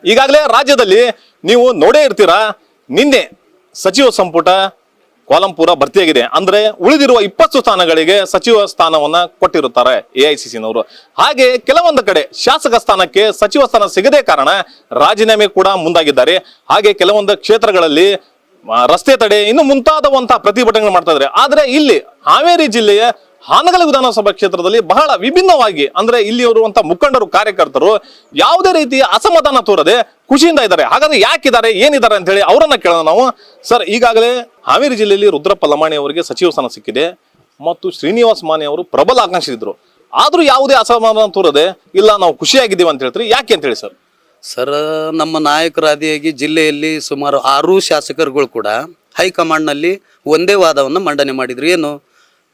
ಈಗಾಗಲೇ ರಾಜ್ಯದಲ್ಲಿ ನೀವು ನೋಡೇ ಇರ್ತೀರಾ, ನಿನ್ನೆ ಸಚಿವ ಸಂಪುಟ ಕೋಲಂಪುರ ಭರ್ತಿಯಾಗಿದೆ. ಅಂದ್ರೆ ಉಳಿದಿರುವ 20 ಸ್ಥಾನಗಳಿಗೆ ಸಚಿವ ಸ್ಥಾನವನ್ನ ಕೊಟ್ಟಿರುತ್ತಾರೆ ಎಐಸಿಸಿನವರು. ಹಾಗೆ ಕೆಲವೊಂದು ಕಡೆ ಶಾಸಕ ಸ್ಥಾನಕ್ಕೆ ಸಚಿವ ಸ್ಥಾನ ಸಿಗದೇ ಕಾರಣ ರಾಜೀನಾಮೆ ಕೂಡ ಮುಂದಾಗಿದ್ದಾರೆ. ಹಾಗೆ ಕೆಲವೊಂದು ಕ್ಷೇತ್ರಗಳಲ್ಲಿ ರಸ್ತೆ ತಡೆ ಇನ್ನು ಮುಂತಾದವಂತಹ ಪ್ರತಿಭಟನೆ ಮಾಡ್ತಾ ಇದ್ದಾರೆ. ಆದ್ರೆ ಇಲ್ಲಿ ಹಾವೇರಿ ಜಿಲ್ಲೆಯ ಹಾನಗಲ್ ವಿಧಾನಸಭಾ ಕ್ಷೇತ್ರದಲ್ಲಿ ಬಹಳ ವಿಭಿನ್ನವಾಗಿ, ಅಂದ್ರೆ ಇಲ್ಲಿ ಇರುವಂತಹ ಮುಖಂಡರು ಕಾರ್ಯಕರ್ತರು ಯಾವುದೇ ರೀತಿಯ ಅಸಮಾಧಾನ ತೋರದೆ ಖುಷಿಯಿಂದ ಇದ್ದಾರೆ. ಹಾಗಾದ್ರೆ ಯಾಕಿದ್ದಾರೆ, ಏನಿದ್ದಾರೆ ಅಂತ ಹೇಳಿ ಅವರನ್ನ ಕೇಳೋಣ ನಾವು. ಸರ್, ಈಗಾಗಲೇ ಹಾವೇರಿ ಜಿಲ್ಲೆಯಲ್ಲಿ ರುದ್ರಪ್ಪ ಲಮಾಣಿ ಅವರಿಗೆ ಸಚಿವ ಸ್ಥಾನ ಸಿಕ್ಕಿದೆ ಮತ್ತು ಶ್ರೀನಿವಾಸ್ ಮಾನೆ ಅವರು ಪ್ರಬಲ ಆಕಾಂಕ್ಷಿ ಇದ್ರು. ಆದ್ರೂ ಯಾವುದೇ ಅಸಮಾಧಾನ ತೋರದೆ ಇಲ್ಲ ನಾವು ಖುಷಿಯಾಗಿದ್ದೀವಿ ಅಂತ ಹೇಳ್ತೀರಿ, ಯಾಕೆ ಅಂತ ಹೇಳಿ ಸರ್? ಸರ್, ನಮ್ಮ ನಾಯಕರಾದಿಯಾಗಿ ಜಿಲ್ಲೆಯಲ್ಲಿ ಸುಮಾರು 6 ಶಾಸಕರುಗಳು ಕೂಡ ಹೈಕಮಾಂಡ್ನಲ್ಲಿ ಒಂದೇ ವಾದವನ್ನು ಮಂಡನೆ ಮಾಡಿದ್ರು. ಏನು,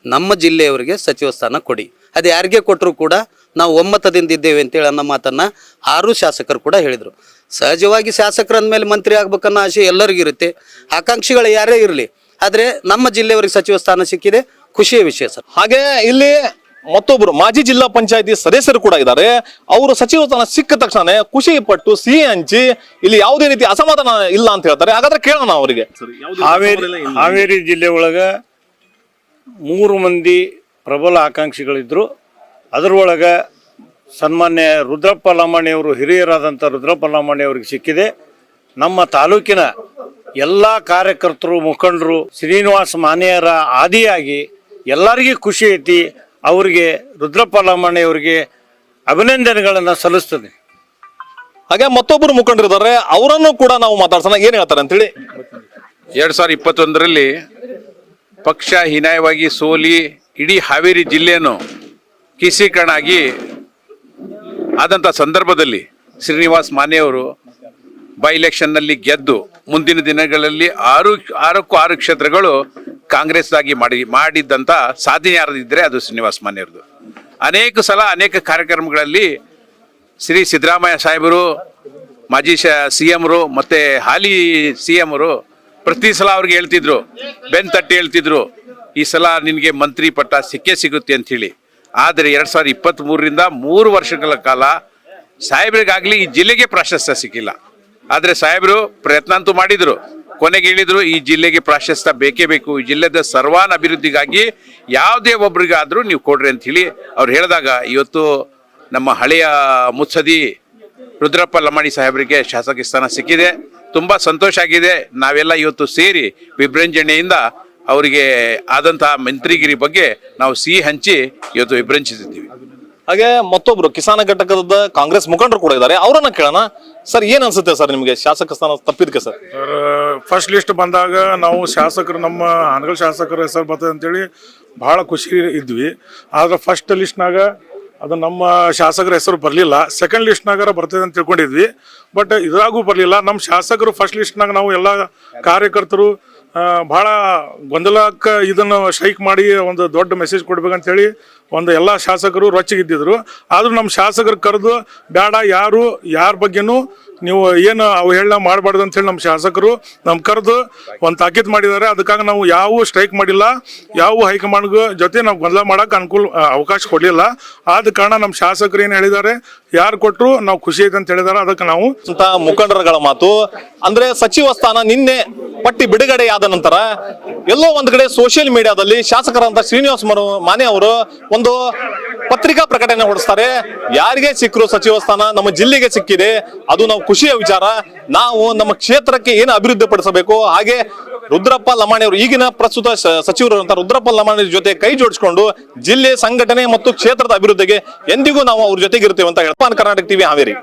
ನಮ್ಮ ಜಿಲ್ಲೆಯವರಿಗೆ ಸಚಿವ ಸ್ಥಾನ ಕೊಡಿ, ಅದು ಯಾರಿಗೆ ಕೊಟ್ಟರು ಕೂಡ ನಾವು ಒಮ್ಮತದಿಂದ ಇದ್ದೇವೆ ಅಂತೇಳಿ ಅನ್ನೋ ಮಾತನ್ನು 6 ಶಾಸಕರು ಕೂಡ ಹೇಳಿದರು. ಸಹಜವಾಗಿ ಶಾಸಕರ ಮೇಲೆ ಮಂತ್ರಿ ಆಗ್ಬೇಕನ್ನೋ ಆಸೆ ಎಲ್ಲರಿಗಿರುತ್ತೆ, ಆಕಾಂಕ್ಷಿಗಳು ಯಾರೇ ಇರಲಿ. ಆದರೆ ನಮ್ಮ ಜಿಲ್ಲೆಯವರಿಗೆ ಸಚಿವ ಸ್ಥಾನ ಸಿಕ್ಕಿದೆ, ಖುಷಿಯ ವಿಷಯ ಸರ್. ಹಾಗೆ ಇಲ್ಲಿ ಮತ್ತೊಬ್ಬರು ಮಾಜಿ ಜಿಲ್ಲಾ ಪಂಚಾಯತಿ ಸದಸ್ಯರು ಕೂಡ ಇದ್ದಾರೆ. ಅವರು ಸಚಿವ ಸ್ಥಾನ ಸಿಕ್ಕ ತಕ್ಷಣ ಖುಷಿ ಪಟ್ಟು ಸಿಹಿ ಹಂಚಿ ಇಲ್ಲಿ ಯಾವುದೇ ರೀತಿ ಅಸಮಾಧಾನ ಇಲ್ಲ ಅಂತ ಹೇಳ್ತಾರೆ. ಹಾಗಾದ್ರೆ ಕೇಳೋಣ ಅವರಿಗೆ. ಹಾವೇರಿ ಜಿಲ್ಲೆ ಒಳಗ 3 ಮಂದಿ ಪ್ರಬಲ ಆಕಾಂಕ್ಷಿಗಳಿದ್ರು. ಅದರೊಳಗೆ ಸನ್ಮಾನ್ಯ ರುದ್ರಪ್ಪ ಲಮಾಣಿಯವರು, ಹಿರಿಯರಾದಂಥ ರುದ್ರಪ್ಪ ಲಮಾಣಿಯವರಿಗೆ ಸಿಕ್ಕಿದೆ. ನಮ್ಮ ತಾಲೂಕಿನ ಎಲ್ಲ ಕಾರ್ಯಕರ್ತರು, ಮುಖಂಡರು ಶ್ರೀನಿವಾಸ ಮಾನೆಯರ ಆದಿಯಾಗಿ ಎಲ್ಲರಿಗೂ ಖುಷಿ ಐತಿ. ಅವರಿಗೆ ರುದ್ರಪ್ಪ ಲಮಾಣಿಯವರಿಗೆ ಅಭಿನಂದನೆಗಳನ್ನು ಸಲ್ಲಿಸ್ತದೆ. ಹಾಗೆ ಮತ್ತೊಬ್ಬರು ಮುಖಂಡರಿದ್ದಾರೆ, ಅವರನ್ನು ಕೂಡ ನಾವು ಮಾತಾಡ್ಸೋಣ, ಏನ್ ಹೇಳ್ತಾರೆ ಅಂತೇಳಿ. 2021ರಲ್ಲಿ ಪಕ್ಷ ಹೀನಾಯವಾಗಿ ಸೋಲಿ ಇಡೀ ಹಾವೇರಿ ಜಿಲ್ಲೆಯನ್ನು ಕೇಸೀಕರಣ ಆಗಿ ಆದಂಥ ಸಂದರ್ಭದಲ್ಲಿ ಶ್ರೀನಿವಾಸ್ ಮಾನೆಯವರು ಬೈ ಎಲೆಕ್ಷನ್ನಲ್ಲಿ ಗೆದ್ದು ಮುಂದಿನ ದಿನಗಳಲ್ಲಿ 6 ಕ್ಷೇತ್ರಗಳು ಕಾಂಗ್ರೆಸ್ ಆಗಿ ಮಾಡಿದ್ದಂಥ ಸಾಧನೆ ಯಾರದಿದ್ದರೆ ಅದು ಶ್ರೀನಿವಾಸ್ ಮಾನೆಯವ್ರದ್ದು. ಅನೇಕ ಸಲ ಅನೇಕ ಕಾರ್ಯಕ್ರಮಗಳಲ್ಲಿ ಶ್ರೀ ಸಿದ್ದರಾಮಯ್ಯ ಸಾಹೇಬರು, ಮಾಜಿ CMರು ಮತ್ತು ಹಾಲಿ CMರು ಪ್ರತಿ ಸಲ ಅವ್ರಿಗೆ ಹೇಳ್ತಿದ್ರು, ಬೆನ್ ತಟ್ಟಿ ಹೇಳ್ತಿದ್ರು, ಈ ಸಲ ನಿನಗೆ ಮಂತ್ರಿ ಪಟ್ಟ ಸಿಕ್ಕೇ ಸಿಗುತ್ತೆ ಅಂಥೇಳಿ. ಆದರೆ 2023ರಿಂದ 3 ವರ್ಷಗಳ ಕಾಲ ಸಾಹೇಬ್ರಿಗಾಗಲಿ ಈ ಜಿಲ್ಲೆಗೆ ಪ್ರಾಶಸ್ತ್ಯ ಸಿಕ್ಕಿಲ್ಲ. ಆದರೆ ಸಾಹೇಬರು ಪ್ರಯತ್ನ ಅಂತೂ ಮಾಡಿದರು, ಕೊನೆಗೆ ಹೇಳಿದ್ರು ಈ ಜಿಲ್ಲೆಗೆ ಪ್ರಾಶಸ್ತ್ಯ ಬೇಕೇ ಬೇಕು, ಈ ಜಿಲ್ಲೆದ ಸರ್ವಾನ ಅಭಿವೃದ್ಧಿಗಾಗಿ ಯಾವುದೇ ಒಬ್ರಿಗಾದರೂ ನೀವು ಕೊಡ್ರಿ ಅಂತ ಹೇಳಿ ಅವ್ರು ಹೇಳಿದಾಗ ಇವತ್ತು ನಮ್ಮ ಹಳೆಯ ಮುತ್ಸದಿ ರುದ್ರಪ್ಪ ಲಮಾಣಿ ಸಾಹೇಬರಿಗೆ ಶಾಸಕ ಸ್ಥಾನ ಸಿಕ್ಕಿದೆ. ತುಂಬ ಸಂತೋಷ ಆಗಿದೆ. ನಾವೆಲ್ಲ ಇವತ್ತು ಸೇರಿ ವಿಭ್ರಂಜನೆಯಿಂದ ಅವರಿಗೆ ಆದಂತಹ ಮಂತ್ರಿಗಿರಿ ಬಗ್ಗೆ ನಾವು ಸಿಹಿ ಹಂಚಿ ಇವತ್ತು ವಿಭ್ರಂಜಿಸಿದ್ದೀವಿ. ಹಾಗೆ ಮತ್ತೊಬ್ರು ಕಿಸಾನ ಘಟಕದ ಕಾಂಗ್ರೆಸ್ ಮುಖಂಡರು ಕೂಡ ಇದ್ದಾರೆ, ಅವರನ್ನ ಕೇಳೋಣ. ಸರ್, ಏನ್ ಅನ್ಸುತ್ತೆ ಸರ್ ನಿಮಗೆ ಶಾಸಕ ಸ್ಥಾನ ತಪ್ಪಿದ್ಕೆ? ಸರ್, ಫಸ್ಟ್ ಲಿಸ್ಟ್ ಬಂದಾಗ ನಾವು ಶಾಸಕರು, ನಮ್ಮ ಹಾನಗಲ್ ಶಾಸಕರ ಹೆಸರು ಬರ್ತದೆ ಅಂತೇಳಿ ಭಾಳ ಖುಷಿ ಇದ್ವಿ. ಆದ್ರೆ ಫಸ್ಟ್ ಲಿಸ್ಟ್ನಾಗ ಅದು ನಮ್ಮ ಶಾಸಕರ ಹೆಸರು ಬರಲಿಲ್ಲ. ಸೆಕೆಂಡ್ ಲಿಸ್ಟ್ನಾಗಾರ ಬರ್ತದೆ ಅಂತ ತಿಳ್ಕೊಂಡಿದ್ವಿ, ಬಟ್ ಇದ್ರಾಗೂ ಬರಲಿಲ್ಲ. ನಮ್ಮ ಶಾಸಕರು ಫಸ್ಟ್ ಲಿಸ್ಟ್ನಾಗ ನಾವು ಎಲ್ಲ ಕಾರ್ಯಕರ್ತರು ಭಾಳ ಗೊಂದಲಕ್ಕೆ ಇದನ್ನು ಸ್ಟ್ರೈಕ್ ಮಾಡಿ ಒಂದು ದೊಡ್ಡ ಮೆಸೇಜ್ ಕೊಡ್ಬೇಕಂತ ಹೇಳಿ ಒಂದು ಎಲ್ಲ ಶಾಸಕರು ರೊಚ್ಚಿಗಿದ್ದಿದ್ರು. ಆದರೂ ನಮ್ಮ ಶಾಸಕರು ಕರೆದು ಬೇಡ, ಯಾರ ಬಗ್ಗೆನೂ ನೀವು ಏನು ಅವು ಹೇಳ ಮಾಡಬಾರ್ದು ಅಂತೇಳಿ ನಮ್ಮ ಶಾಸಕರು ಕರೆದು ಒಂದು ತಾಕೀತು ಮಾಡಿದ್ದಾರೆ. ಅದಕ್ಕಾಗಿ ನಾವು ಯಾವ ಸ್ಟ್ರೈಕ್ ಮಾಡಿಲ್ಲ, ಯಾವ ಹೈಕಮಾಂಡ್ ಜೊತೆ ನಾವು ಗೊಂದಲ ಮಾಡೋಕೆ ಅವಕಾಶ ಕೊಡಲಿಲ್ಲ. ಆದ ಕಾರಣ ನಮ್ಮ ಶಾಸಕರು ಏನು ಹೇಳಿದ್ದಾರೆ, ಯಾರು ಕೊಟ್ಟರು ನಾವು ಖುಷಿ ಐತೆ ಅಂತ ಹೇಳಿದ್ದಾರೆ. ಅದಕ್ಕೆ ನಾವು ಮುಖಂಡರುಗಳ ಮಾತು ಅಂದ್ರೆ ಸಚಿವ ಸ್ಥಾನ ನಿನ್ನೆ ಪಟ್ಟಿ ಬಿಡುಗಡೆ ಆದ ನಂತರ ಎಲ್ಲೋ ಒಂದ್ ಕಡೆ ಸೋಷಿಯಲ್ ಮೀಡಿಯಾದಲ್ಲಿ ಶಾಸಕರಂತ ಶ್ರೀನಿವಾಸ್ ಮಾನೆ ಅವರು ಒಂದು ಪತ್ರಿಕಾ ಪ್ರಕಟಣೆ ಹೊರಡಿಸ್ತಾರೆ. ಯಾರಿಗೆ ಸಿಕ್ಕರು ಸಚಿವ ಸ್ಥಾನ, ನಮ್ಮ ಜಿಲ್ಲೆಗೆ ಸಿಕ್ಕಿದೆ, ಅದು ನಾವು ಖುಷಿಯ ವಿಚಾರ. ನಾವು ನಮ್ಮ ಕ್ಷೇತ್ರಕ್ಕೆ ಏನು ಅಭಿವೃದ್ಧಿ ಪಡಿಸಬೇಕು, ಹಾಗೆ ರುದ್ರಪ್ಪ ಲಮಾಣಿ ಅವರು ಈಗಿನ ಪ್ರಸ್ತುತ ಸಚಿವರು ಅಂತ ರುದ್ರಪ್ಪ ಲಮಾಣಿ ಜೊತೆ ಕೈ ಜೋಡಿಸಿಕೊಂಡು ಜಿಲ್ಲೆ ಸಂಘಟನೆ ಮತ್ತು ಕ್ಷೇತ್ರದ ಅಭಿವೃದ್ಧಿಗೆ ಎಂದಿಗೂ ನಾವು ಅವ್ರ ಜೊತೆಗೆ ಇರ್ತೇವೆ ಅಂತ ಹೇಳ್ತಾರೆ. ಕರ್ನಾಟಕ ಟಿವಿ ಹಾವೇರಿ.